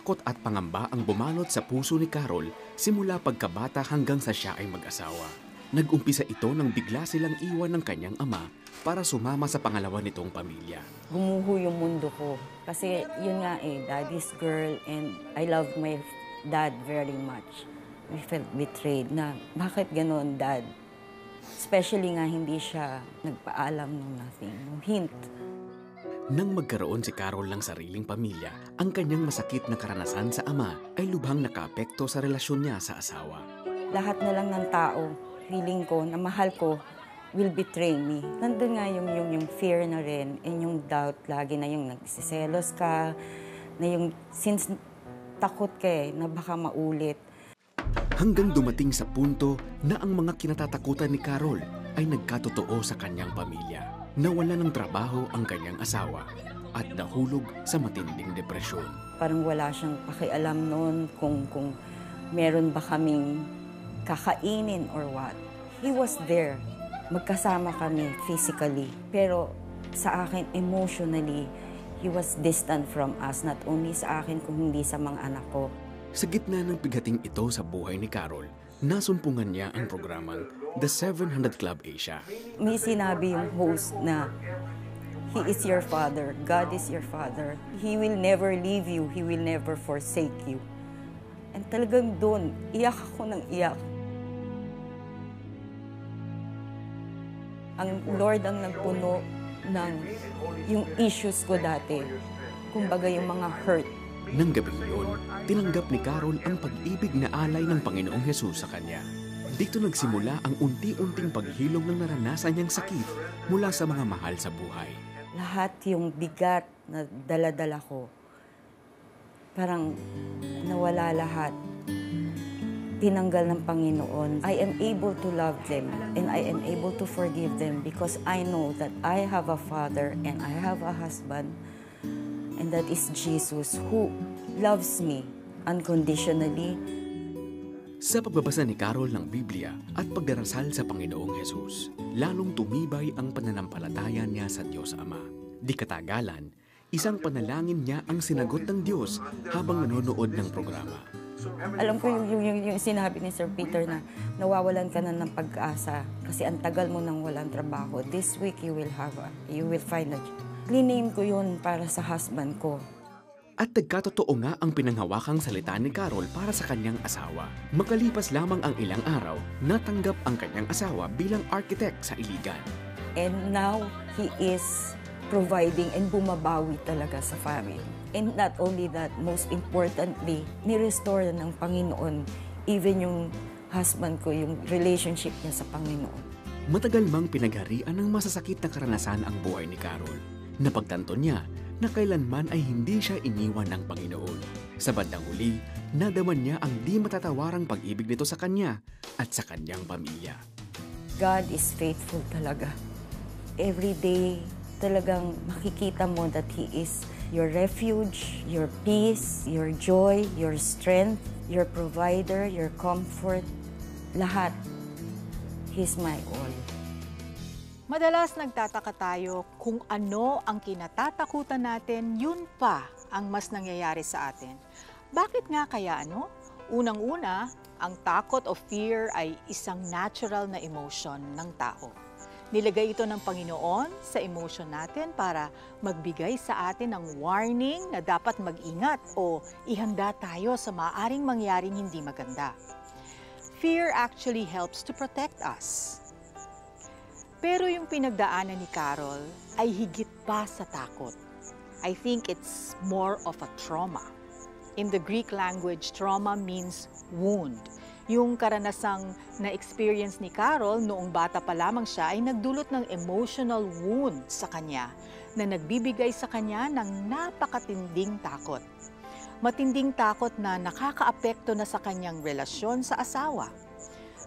takot at pangamba ang bumalot sa puso ni Carol simula pagkabata hanggang sa siya ay mag-asawa. Nag-umpisa ito nang bigla silang iwan ng kanyang ama para sumama sa pangalawa nitong pamilya. Gumuho yung mundo ko. Kasi yun nga daddy's girl and I love my dad very much. We felt betrayed na bakit ganoon, dad? Especially nga hindi siya nagpaalam ng nothing, no hint. Nang magkaroon si Carol ng sariling pamilya, ang kanyang masakit na karanasan sa ama ay lubhang nakaapekto sa relasyon niya sa asawa. Lahat na lang ng tao, feeling ko na mahal ko, will betray me. Nandun nga yung fear na rin, and yung doubt lagi na yung nagsiselos ka, na yung since takot ka na baka maulit. Hanggang dumating sa punto na ang mga kinatatakutan ni Carol ay nagkatotoo sa kanyang pamilya. Nawala ng trabaho ang kanyang asawa at nahulog sa matinding depresyon. Parang wala siyang pakialam noon kung meron ba kaming kakainin or what. He was there. Magkasama kami physically. Pero sa akin, emotionally, he was distant from us. Not only sa akin, kung hindi sa mga anak ko. Sa gitna ng bigating ito sa buhay ni Carol, nasumpungan niya ang programang The 700 Club Asia. May sinabi yung host na, He is your father, God is your father. He will never leave you, He will never forsake you. And talagang doon, iyak ako ng iyak. Ang Lord ang nagpuno ng yung issues ko dati. Kumbaga yung mga hurt. Nang gabing yun, tinanggap ni Carol ang pag-ibig na alay ng Panginoong Hesus sa kanya. Dito nagsimula ang unti-unting paghilom ng naranasan niyang sakit mula sa mga mahal sa buhay. Lahat yung bigat na dala-dala ko, parang nawala lahat. Tinanggal ng Panginoon. I am able to love them and I am able to forgive them because I know that I have a father and I have a husband, and that is Jesus who loves me unconditionally. Sa pagbabasa ni Carol ng Biblia at pagdarasal sa Panginoong Hesus, lalong tumibay ang pananampalataya niya sa Diyos Ama. Di katagalan, isang panalangin niya ang sinagot ng Diyos habang nanonood ng programa. Alam ko yung sinabi ni Sir Peter na nawawalan ka na ng pag-asa kasi ang tagal mo nang walang trabaho. This week you will find a job. Clean ko yun para sa husband ko. At nagkatotoo nga ang pinanghawakang salita ni Carol para sa kanyang asawa. Makalipas lamang ang ilang araw, natanggap ang kanyang asawa bilang architect sa Iligan. And now, he is providing and bumabawi talaga sa family. And not only that, most importantly, ni-restore ng Panginoon even yung husband ko, yung relationship niya sa Panginoon. Matagal mang pinagharian ng masasakit na karanasan ang buhay ni Carol. Napagtanto niya na kailanman ay hindi siya iniwan ng Panginoon. Sa bandang huli, nadaman niya ang di matatawarang pag-ibig nito sa kanya at sa kanyang pamilya. God is faithful talaga. Every day, talagang makikita mo that He is your refuge, your peace, your joy, your strength, your provider, your comfort. Lahat. He's my all. Madalas nagtataka tayo kung ano ang kinatatakutan natin, yun pa ang mas nangyayari sa atin. Bakit nga kaya ano? Unang-una, ang takot o fear ay isang natural na emotion ng tao. Nilagay ito ng Panginoon sa emotion natin para magbigay sa atin ng warning na dapat mag-ingat o ihanda tayo sa maaaring mangyaring hindi maganda. Fear actually helps to protect us. Pero yung pinagdaanan ni Carol ay higit pa sa takot. I think it's more of a trauma. In the Greek language, trauma means wound. Yung karanasang na-experience ni Carol noong bata pa lamang siya ay nagdulot ng emotional wound sa kanya na nagbibigay sa kanya ng napakatinding takot. Matinding takot na nakakaapekto na sa kanyang relasyon sa asawa.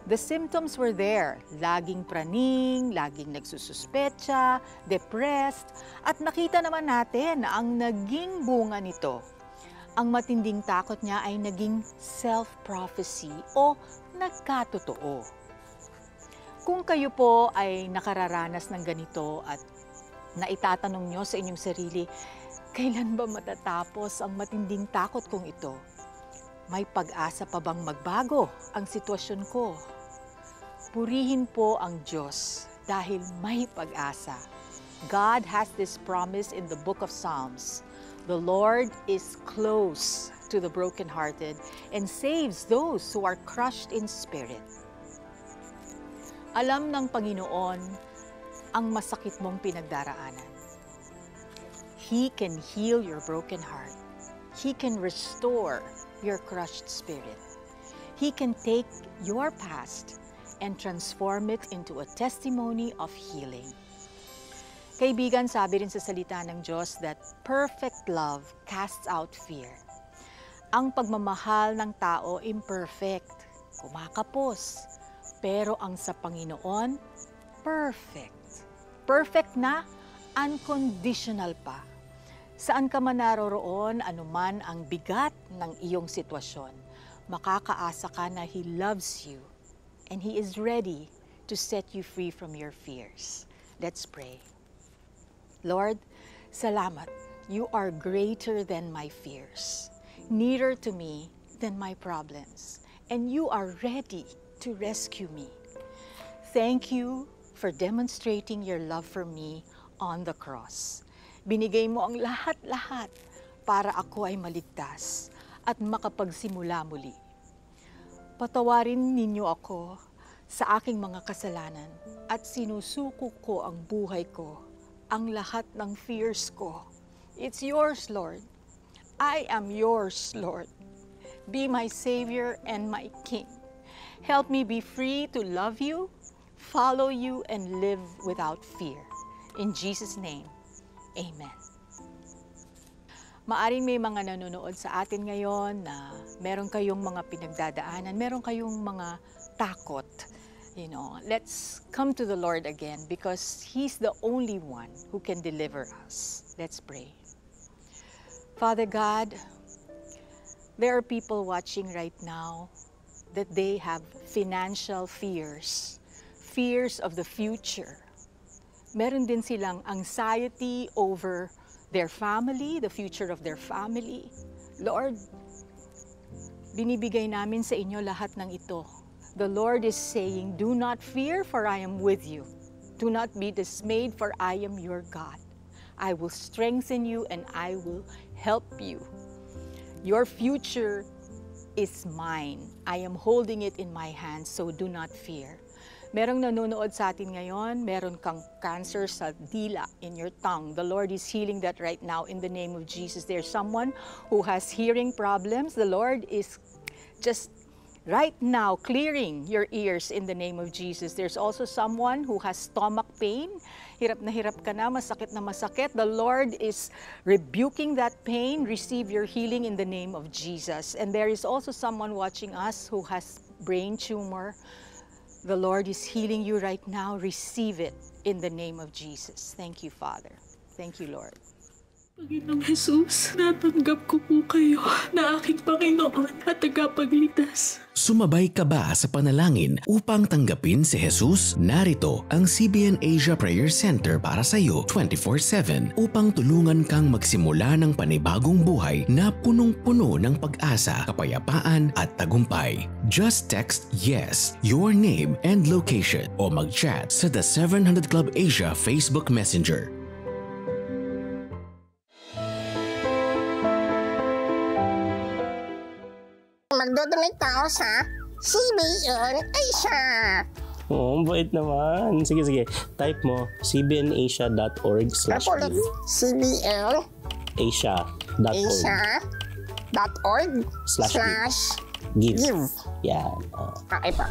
The symptoms were there. Laging praning, laging nagsususpecha, depressed, at nakita naman natin na ang naging bunga nito. Ang matinding takot niya ay naging self-prophecy o nagkatotoo. Kung kayo po ay nakararanas ng ganito at naitatanong nyo sa inyong sarili, Kailan ba matatapos ang matinding takot kong ito? May pag-asa pa bang magbago ang sitwasyon ko? Purihin po ang Diyos dahil may pag-asa. God has this promise in the book of Psalms. The Lord is close to the brokenhearted and saves those who are crushed in spirit. Alam ng Panginoon ang masakit mong pinagdaraanan. He can heal your broken heart. He can restore your crushed spirit. He can take your past and transform it into a testimony of healing. Kaibigan, sabi rin sa salita ng Diyos that perfect love casts out fear. Ang pagmamahal ng tao imperfect, kumakapos. Pero ang sa Panginoon, perfect. Perfect na, unconditional pa. Saan ka man naroroon, anuman ang bigat ng iyong sitwasyon, makakaasa ka na He loves you and He is ready to set you free from your fears. Let's pray. Lord, salamat. You are greater than my fears, nearer to me than my problems, and you are ready to rescue me. Thank you for demonstrating your love for me on the cross. Binigay mo ang lahat-lahat para ako ay maligtas at makapagsimula muli. Patawarin ninyo ako sa aking mga kasalanan at sinusuko ko ang buhay ko, ang lahat ng fears ko. It's yours, Lord. I am yours, Lord. Be my Savior and my King. Help me be free to love you, follow you, and live without fear. In Jesus' name, amen. Maaring may mga nanonood sa atin ngayon na meron kayong mga pinagdadaanan, meron kayong mga takot. You know, let's come to the Lord again because He's the only one who can deliver us. Let's pray. Father God, there are people watching right now that they have financial fears, fears of the future. Meron din silang anxiety over their family, the future of their family. Lord, binibigay namin sa inyo lahat ng ito. The Lord is saying, do not fear, for I am with you. Do not be dismayed, for I am your God. I will strengthen you and I will help you. Your future is mine. I am holding it in my hands, so do not fear. Merong nanonood sa atin ngayon, meron kang cancer sa dila, in your tongue. The Lord is healing that right now in the name of Jesus. There's someone who has hearing problems. The Lord is just right now clearing your ears in the name of Jesus. There's also someone who has stomach pain. Hirap ka na, masakit na masakit. The Lord is rebuking that pain. Receive your healing in the name of Jesus. And there is also someone watching us who has brain tumor. The Lord is healing you right now. Receive it in the name of Jesus. Thank you, Father. Thank you, Lord. Panginoong Jesus, natanggap ko po kayo na aking Panginoon at tagapagligtas. Sumabay ka ba sa panalangin upang tanggapin si Jesus? Narito ang CBN Asia Prayer Center para sa iyo 24/7 upang tulungan kang magsimula ng panibagong buhay na punong-puno ng pag-asa, kapayapaan at tagumpay. Just text YES, your name and location o mag-chat sa The 700 Club Asia Facebook Messenger. Magdodonate ako sa CBN Asia. Oo, bait naman. Sige. Type mo cbnasia.org/give. cbnasia.org/give. Yan. Okay pa.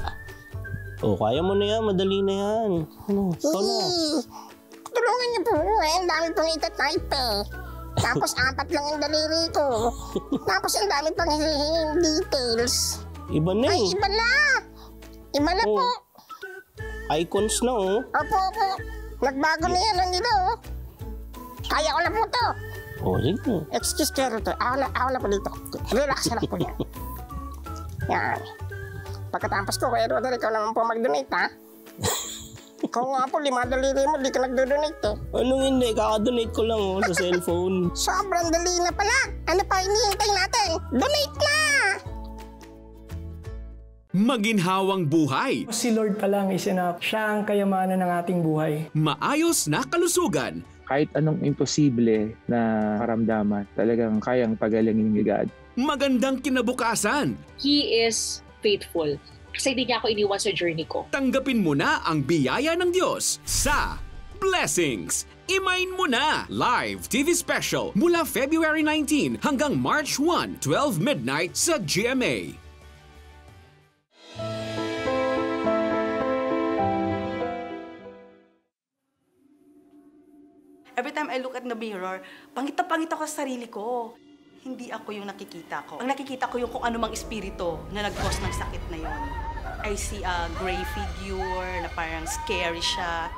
Kaya mo na yan. Madali na yan. Ikaw na. Tulungan niyo po. Ang dami pong itatype eh. Tapos 4 lang yung daliri ko. Tapos ang dami pang hihinging details. Iba na eh. Ay, iba na po. Icons na oh. Opo. Nagbago na yan ang nila oh. Kaya ko na po to. Sige. Excuse pero to. Ako na po dito. Relax na lang po yan. Yan. Pagkatapos ko, Kuya Roderick, ikaw naman po mag-donate ha. Ikaw nga po, 5 daliri mo, di ka nagdo-donate eh. Anong hindi? Kakadonate ko lang sa cellphone. Sobrang dali na pala. Ano pa hinihintay natin? Donate na! Maginhawang buhay, Si Lord pa lang is enough. Siya ang kayamanan ng ating buhay. maayos na kalusugan, Kahit anong imposible na karamdaman, talagang kayang pagalingin ni God. magandang kinabukasan. He is faithful. Kasi hindi niya ako iniwan sa journey ko. Tanggapin mo na ang biyaya ng Diyos sa Blessings. Imain mo na! Live TV special mula February 19 hanggang March 1, 12 midnight sa GMA. Every time I look at the mirror, pangit ako sa sarili ko. Hindi ako yung nakikita ko. Ang nakikita ko yung kung ano mang espiritu na nag-cause ng sakit na yon. I see a gray figure na parang scary siya.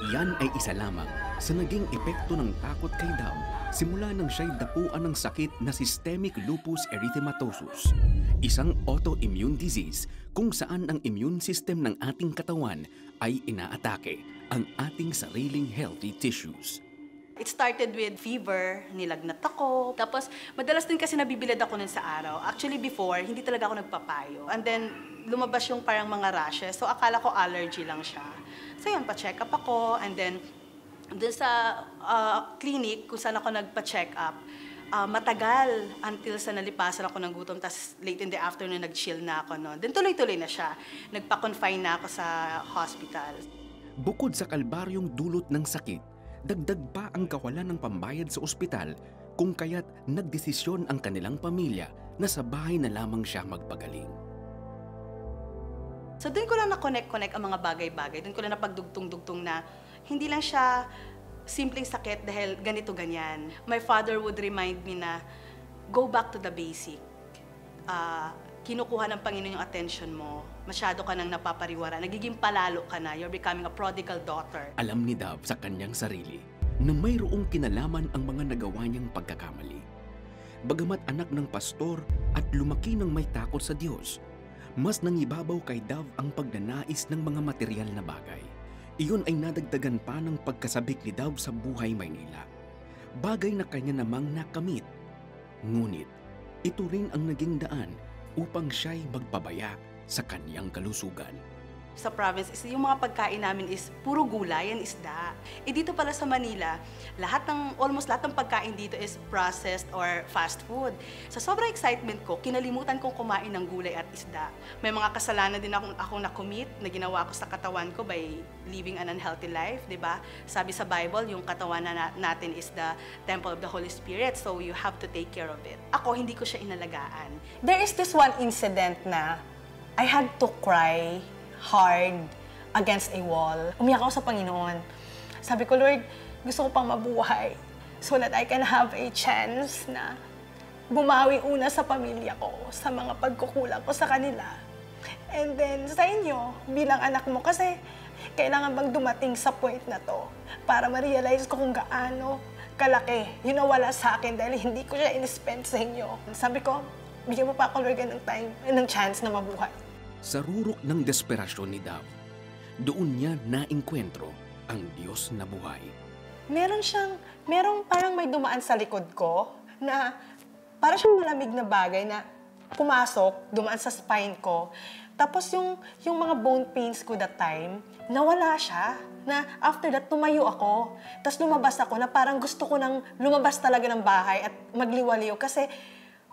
Yan ay isa lamang sa naging epekto ng takot kay Dab simula nang siya'y dapuan ng sakit na systemic lupus erythematosus, isang autoimmune disease kung saan ang immune system ng ating katawan ay inaatake ang ating sariling healthy tissues. It started with fever, nilagnat ako. Tapos, madalas din kasi nabibilad ako nun sa araw. Actually, before, hindi talaga ako nagpapayo. And then, lumabas yung parang mga rashes. So, akala ko allergy lang siya. So, yun, pa-check up ako. And then, dun sa clinic, kung saan ako nagpa-check up, matagal until sa nalipasan ako ng gutom. Tapos, late in the afternoon, nag-chill na ako. No? Then, tuloy-tuloy na siya. Nagpa-confine na ako sa hospital. Bukod sa kalbaryong dulot ng sakit, dagdag pa ang kawalan ng pambayad sa ospital kung kaya't nagdesisyon ang kanilang pamilya na sa bahay na lamang siya magpagaling. So doon ko lang na-connect ang mga bagay-bagay. Doon ko lang napagdugtong-dugtong na hindi lang siya simpleng sakit dahil ganito-ganyan. My father would remind me na go back to the basic. Kinukuha ng Panginoon yung attention mo. Masyado ka nang napapariwara. Nagiging palalo ka na. You're becoming a prodigal daughter. Alam ni Dab sa kanyang sarili na mayroong kinalaman ang mga nagawa niyang pagkakamali. Bagamat anak ng pastor at lumaki ng may takot sa Diyos, mas nangibabaw kay Dab ang pagnanais ng mga material na bagay. Iyon ay nadagdagan pa ng pagkasabik ni Dab sa buhay Maynila. Bagay na kanya namang nakamit. Ngunit, ito rin ang naging daan upang siya'y magpabaya sa kaniyang kalusugan. Sa province, yung mga pagkain namin is puro gulay and isda. Dito pala sa Manila, almost lahat ng pagkain dito is processed or fast food. Sa sobrang excitement ko, kinalimutan kong kumain ng gulay at isda. May mga kasalanan din akong nakumit na ginawa ko sa katawan ko by living an unhealthy life, di ba? Sabi sa Bible, yung katawan natin is the temple of the Holy Spirit, so you have to take care of it. Ako, hindi ko siya inalagaan. There is this one incident na I had to cry hard against a wall. Umiyak ako sa Panginoon. Sabi ko, Lord, gusto ko pang mabuhay so that I can have a chance na bumawi una sa pamilya ko, sa mga pagkukulang ko sa kanila. And then sa inyo, bilang anak mo, kasi kailangan bang dumating sa point na to para ma-realize ko kung gaano kalaki yung nawala sa akin dahil hindi ko siya in-spend sa inyo. Sabi ko, bigyan mo pa ako, Lord, ng chance na mabuhay. Sa rurok ng desperasyon ni Dab, doon niya naengkwentro ang Diyos na buhay. Merong parang may dumaan sa likod ko na parang siyang malamig na bagay na pumasok, dumaan sa spine ko. Tapos yung mga bone pains ko that time, nawala siya. Na after that, tumayo ako. Tapos lumabas ako na parang gusto ko nang lumabas talaga ng bahay at magliwaliw kasi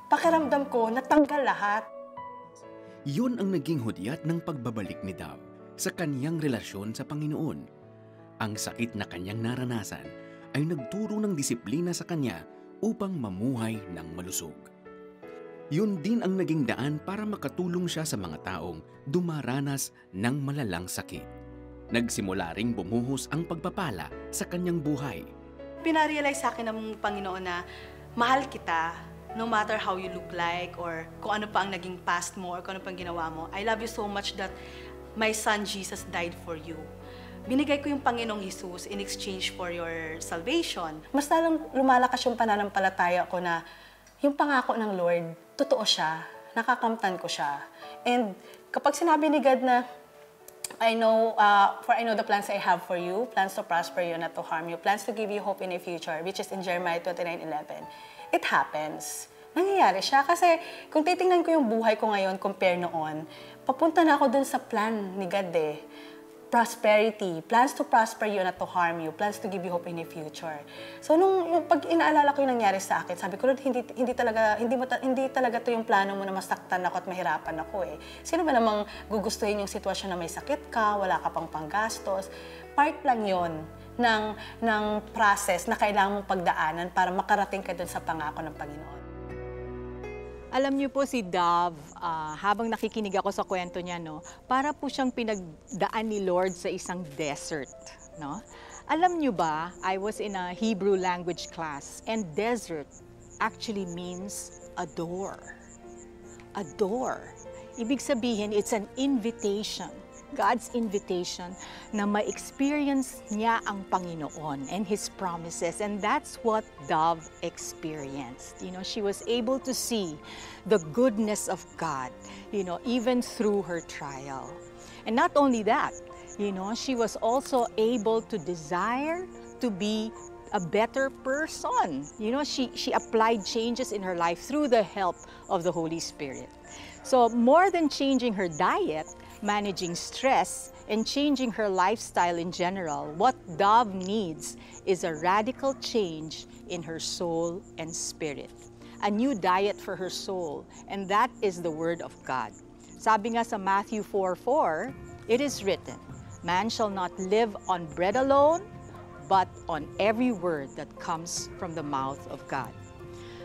pakiramdam ko natanggal lahat. Yun ang naging hudyat ng pagbabalik ni Dab sa kaniyang relasyon sa Panginoon. Ang sakit na kanyang naranasan ay nagturo ng disiplina sa kanya upang mamuhay ng malusog. Yun din ang naging daan para makatulong siya sa mga taong dumaranas ng malalang sakit. Nagsimula ring bumuhos ang pagpapala sa kanyang buhay. Pinarealize sa akin ng Panginoon na mahal kita, no matter how you look like or kung ano pa ang naging past mo or kung ano pa ang ginawa mo. I love you so much that my son Jesus died for you. Binigay ko yung Panginoong Jesus in exchange for your salvation. Mas lalong lumalakas yung pananampalataya ko na yung pangako ng Lord, totoo siya, nakakamtan ko siya. And kapag sinabi ni God na I know the plans I have for you, plans to prosper you, not to harm you, plans to give you hope in the future, which is in Jeremiah 29:11. It happens. Nangyayari siya kasi kung titingnan ko yung buhay ko ngayon compare noon, papunta na ako dun sa plan ni God eh. Prosperity, plans to prosper you, not to harm you, plans to give you hope in the future. So pag inaalala ko yung nangyari sa akin, sabi ko, hindi talaga to yung plano mo na masaktan ako at mahirapan ako eh. Sino ba namang gugustuhin yung sitwasyon na may sakit ka, wala ka pang panggastos? Part lang yon ng process na kailangan mong pagdaanan para makarating ka dun sa pangako ng Panginoon. Alam niyo po si Dove, habang nakikinig ako sa kwento niya, no, para po siyang pinagdaan ni Lord sa isang desert. No? Alam niyo ba, I was in a Hebrew language class and desert actually means a door. A door. Ibig sabihin, it's an invitation. God's invitation na ma-experience niya ang Panginoon and His promises. And that's what Dove experienced. You know, she was able to see the goodness of God, you know, even through her trial. And not only that, you know, she was also able to desire to be a better person. You know, she applied changes in her life through the help of the Holy Spirit. So more than changing her diet, managing stress, and changing her lifestyle in general, what Dove needs is a radical change in her soul and spirit. A new diet for her soul, and that is the Word of God. Sabi nga sa Matthew 4:4, it is written, "Man shall not live on bread alone, but on every word that comes from the mouth of God."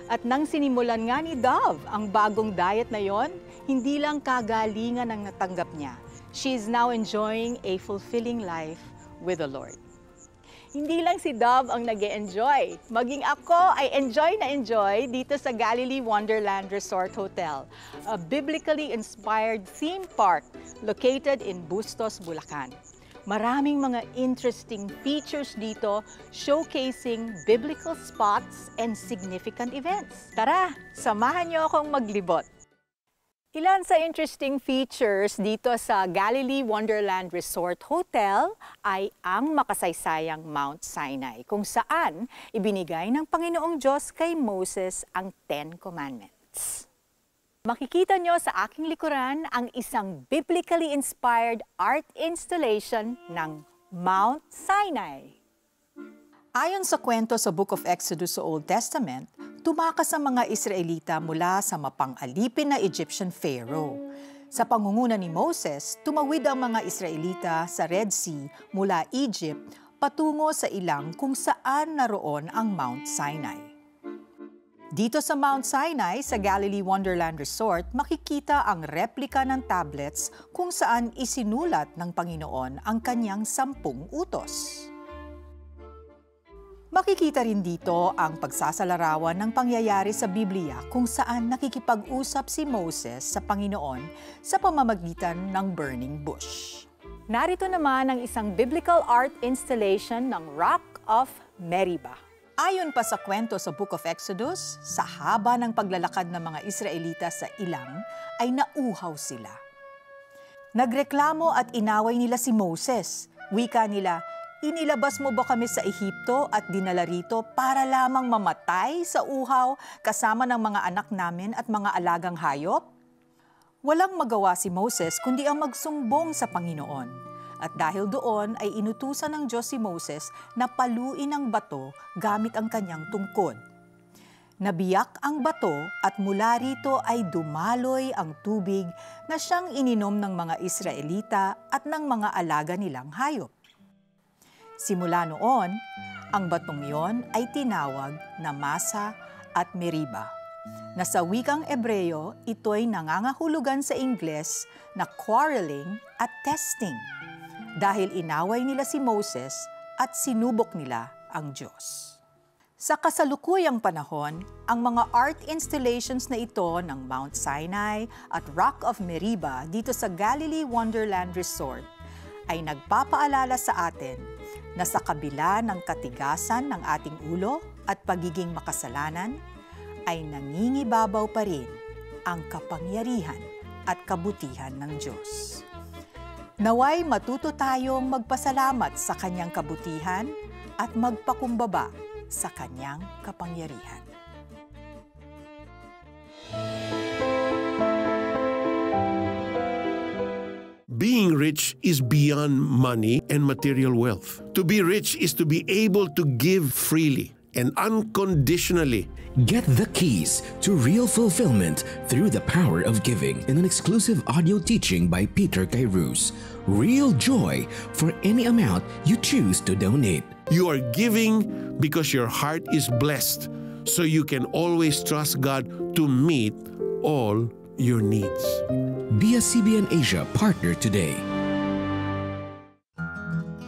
At nang sinimulan nga ni Dove ang bagong diet na yon, hindi lang kagalingan ang natanggap niya. She is now enjoying a fulfilling life with the Lord. Hindi lang si Dove ang nag-e-enjoy. Maging ako ay enjoy dito sa Galilee Wonderland Resort Hotel, a biblically inspired theme park located in Bustos, Bulacan. Maraming mga interesting features dito showcasing biblical spots and significant events. Tara, samahan niyo akong maglibot. Ilan sa interesting features dito sa Galilee Wonderland Resort Hotel ay ang makasaysayang Mount Sinai, kung saan ibinigay ng Panginoong Diyos kay Moses ang 10 Commandments. Makikita nyo sa aking likuran ang isang biblically inspired art installation ng Mount Sinai. Ayon sa kwento sa Book of Exodus sa Old Testament, tumakas ang mga Israelita mula sa mapang-alipin na Egyptian Pharaoh. Sa pangunguna ni Moses, tumawid ang mga Israelita sa Red Sea mula Egypt patungo sa ilang kung saan naroon ang Mount Sinai. Dito sa Mount Sinai, sa Galilee Wonderland Resort, makikita ang replika ng tablets kung saan isinulat ng Panginoon ang kanyang 10 utos. Makikita rin dito ang pagsasalarawan ng pangyayari sa Biblia kung saan nakikipag-usap si Moses sa Panginoon sa pamamagitan ng burning bush. Narito naman ang isang biblical art installation ng Rock of Meribah. Ayon pa sa kwento sa Book of Exodus, sa haba ng paglalakad ng mga Israelita sa ilang, ay nauhaw sila. Nagreklamo at inaway nila si Moses. Wika nila, "Inilabas mo ba kami sa Ehipto at dinala rito para lamang mamatay sa uhaw kasama ng mga anak namin at mga alagang hayop?" Walang magawa si Moses kundi ang magsumbong sa Panginoon. At dahil doon ay inutusan ng Diyos si Moses na paluin ang bato gamit ang kanyang tungkod. Nabiyak ang bato at mula rito ay dumaloy ang tubig na siyang ininom ng mga Israelita at ng mga alaga nilang hayop. Simula noon, ang batong yon ay tinawag na Masa at Meribah, na sa wikang Ebreo ito'y nangangahulugan sa Ingles na quarreling at testing, dahil inaway nila si Moses at sinubok nila ang Diyos. Sa kasalukuyang panahon, ang mga art installations na ito ng Mount Sinai at Rock of Meribah dito sa Galilee Wonderland Resort ay nagpapaalala sa atin na sa kabila ng katigasan ng ating ulo at pagiging makasalanan, ay nangingibabaw pa rin ang kapangyarihan at kabutihan ng Diyos. Naway matuto tayong magpasalamat sa kanyang kabutihan at magpakumbaba sa kanyang kapangyarihan. Being rich is beyond money and material wealth. To be rich is to be able to give freely and unconditionally. Get the keys to real fulfillment through the power of giving in an exclusive audio teaching by Peter Kairos. Real joy for any amount you choose to donate. You are giving because your heart is blessed, so you can always trust God to meet all your needs. Be a CBN Asia partner today.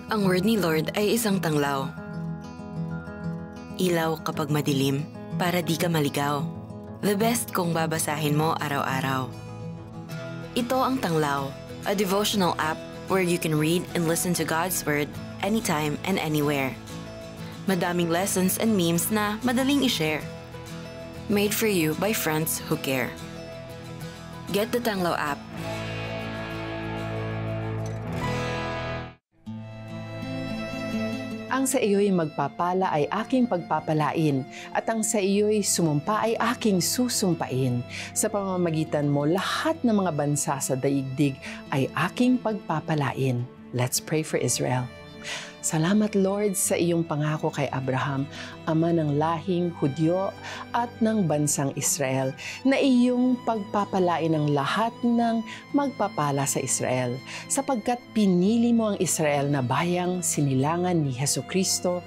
Ang word ni Lord ay isang tanglaw. Ilaw kapag madilim, para di ka maligaw. The best kung babasahin mo araw-araw. Ito ang Tanglaw, a devotional app where you can read and listen to God's Word anytime and anywhere. Madaming lessons and memes na madaling i-share. Made for you by friends who care. Get the Tanglaw app. Ang sa iyo'y magpapala ay aking pagpapalain, at ang sa iyo'y sumumpa ay aking susumpain. Sa pamamagitan mo, lahat ng mga bansa sa daigdig ay aking pagpapalain. Let's pray for Israel. Salamat, Lord, sa iyong pangako kay Abraham, ama ng lahing Hudyo at ng bansang Israel, na iyong pagpapalain ang lahat ng magpapala sa Israel, sapagkat pinili mo ang Israel na bayang sinilangan ni Jesucristo,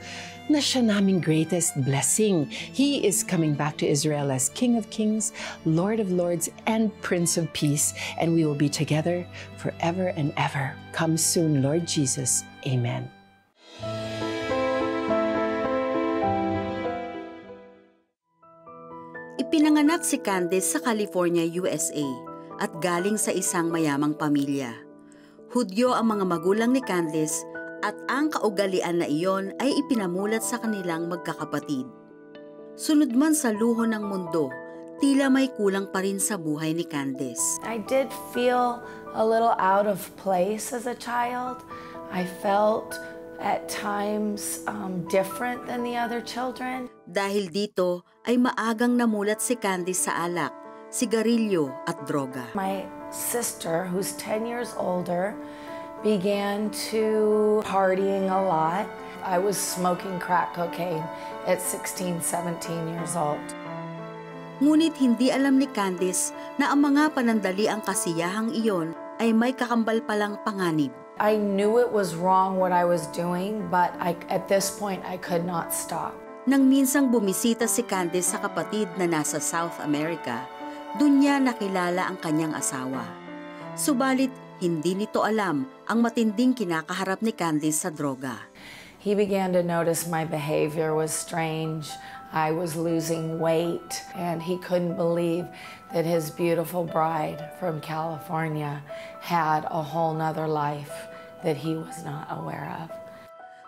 na siya naming greatest blessing. He is coming back to Israel as King of Kings, Lord of Lords, and Prince of Peace, and we will be together forever and ever. Come soon, Lord Jesus. Amen. Ipinanganak si Candice sa California, USA at galing sa isang mayamang pamilya. Hudyo ang mga magulang ni Candice at ang kaugalian na iyon ay ipinamulat sa kanilang magkakapatid. Sunod man sa luho ng mundo, tila may kulang pa rin sa buhay ni Candice. I did feel a little out of place as a child. I felt at times different than the other children. Dahil dito ay maagang namulat si Candice sa alak, sigarilyo at droga. My sister, who's 10 years older, began to partying a lot. I was smoking crack cocaine at 16, 17 years old. Ngunit hindi alam ni Candice na ang mga panandaliang kasiyahang iyon ay may kakambal palang panganib. I knew it was wrong what I was doing, but at this point, I could not stop. Nang minsang bumisita si Candice sa kapatid na nasa South America, dun niya nakilala ang kanyang asawa. Subalit, hindi nito alam ang matinding kinakaharap ni Candice sa droga. He began to notice my behavior was strange. I was losing weight, and he couldn't believe that his beautiful bride from California had a whole nother life that he was not aware of.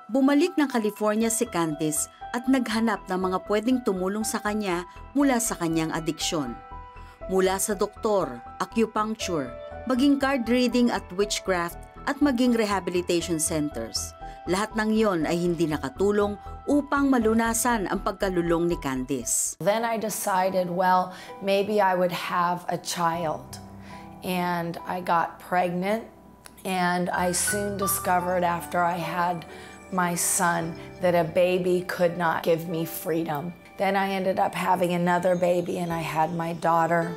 Bumalik ng California si Candice at naghanap ng mga pwedeng tumulong sa kanya mula sa kanyang adiksyon. Mula sa doktor, acupuncture, maging card reading at witchcraft at maging rehabilitation centers. Lahat ng iyon ay hindi nakatulong upang malunasan ang pagkalulong ni Candice. Then I decided, well, maybe I would have a child. And I got pregnant, and I soon discovered after I had my son that a baby could not give me freedom. Then I ended up having another baby, and I had my daughter.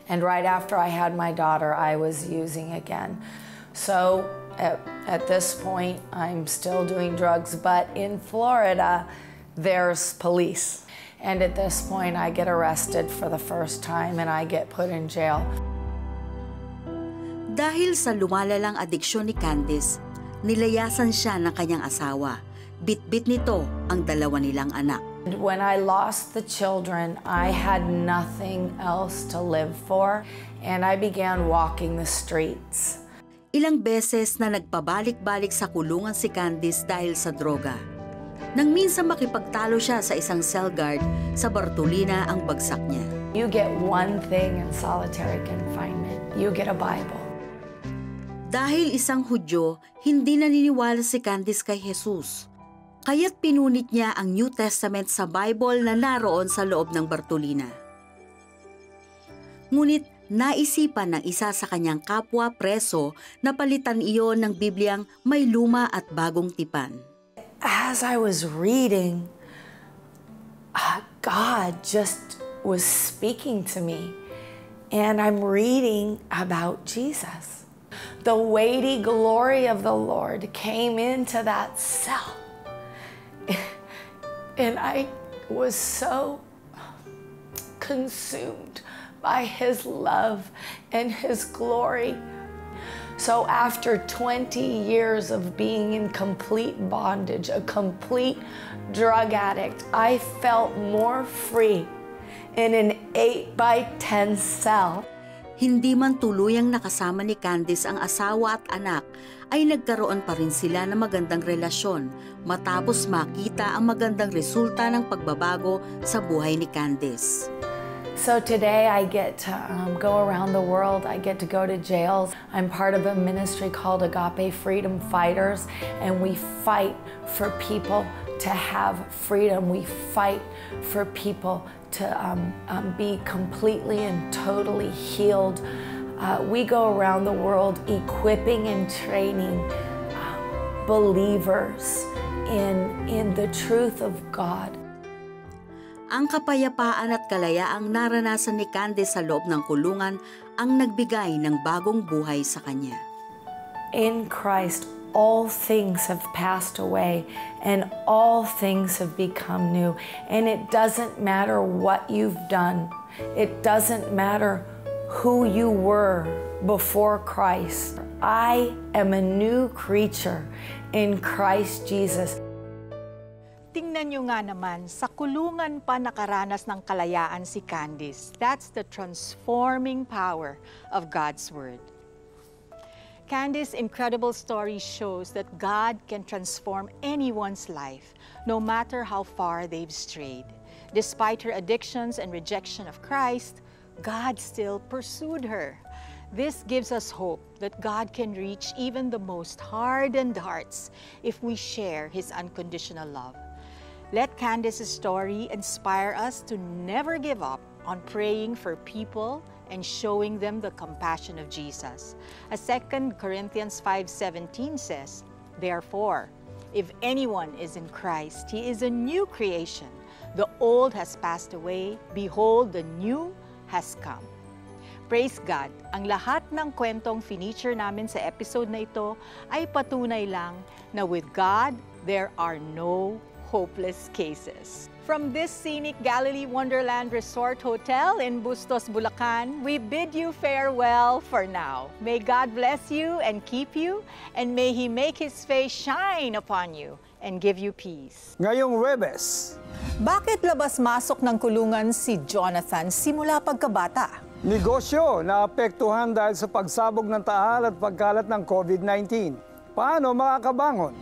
And right after I had my daughter, I was using again. So at this point, I'm still doing drugs, but in Florida, there's police. And at this point, I get arrested for the first time and I get put in jail. Dahil sa lumalalang adiksyon ni Candice, nilayasan siya ng kanyang asawa. Bit-bit nito ang dalawa nilang anak. When I lost the children, I had nothing else to live for, and I began walking the streets. Ilang beses na nagpabalik-balik sa kulungan si Candice dahil sa droga. Nang minsan makipagtalo siya sa isang cell guard, sa Bartolina ang bagsak niya. You get one thing in solitary confinement. You get a Bible. Dahil isang Hudyo, hindi naniniwala si Candice kay Jesus. Kaya't pinunit niya ang New Testament sa Bible na naroon sa loob ng Bartolina. Ngunit naisipan ng isa sa kanyang kapwa preso na palitan iyon ng Bibliang may luma at bagong tipan. As I was reading, God just was speaking to me. And I'm reading about Jesus. The weighty glory of the Lord came into that cell. And I was so consumed by His love and His glory. So after 20 years of being in complete bondage, a complete drug addict, I felt more free in an 8x10 cell. Hindi man tuluyang nakasama ni Candice ang asawa at anak, ay nagkaroon pa rin sila ng magandang relasyon matapos makita ang magandang resulta ng pagbabago sa buhay ni Candice. So today I get to go around the world. I get to go to jails. I'm part of a ministry called Agape Freedom Fighters, and we fight for people to have freedom. We fight for people to be completely and totally healed. We go around the world equipping and training believers in the truth of God. Ang kapayapaan at kalayaang naranasan ni Candice sa loob ng kulungan ang nagbigay ng bagong buhay sa kanya. In Christ, all things have passed away and all things have become new. And it doesn't matter what you've done. It doesn't matter who you were before Christ. I am a new creature in Christ Jesus. Tingnan nyo nga naman, sa kulungan pa nakaranas ng kalayaan si Candice. That's the transforming power of God's Word. Candice's incredible story shows that God can transform anyone's life, no matter how far they've strayed. Despite her addictions and rejection of Christ, God still pursued her. This gives us hope that God can reach even the most hardened hearts if we share His unconditional love. Let Candice's story inspire us to never give up on praying for people and showing them the compassion of Jesus. As 2 Corinthians 5:17 says, "Therefore, if anyone is in Christ, he is a new creation. The old has passed away, behold, the new has come." Praise God! Ang lahat ng kwentong feature namin sa episode na ito ay patunay lang na with God, there are no hopeless cases. From this scenic Galilee Wonderland Resort Hotel in Bustos, Bulacan, we bid you farewell for now. May God bless you and keep you, and may He make His face shine upon you and give you peace. Ngayong Huwebes, bakit labas-masok ng kulungan si Jonathan simula pagkabata? negosyo na apektuhan dahil sa pagsabog ng tahal at pagkalat ng COVID-19. Paano makakabangon?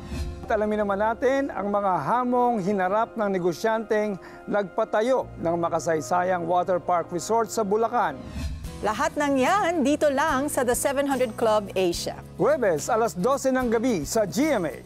Alamin naman natin ang mga hamong hinarap ng negosyanteng nagpatayo ng makasaysayang water park resort sa Bulacan. Lahat ng yan dito lang sa The 700 Club Asia. Huwebes, alas 12 ng gabi sa GMA.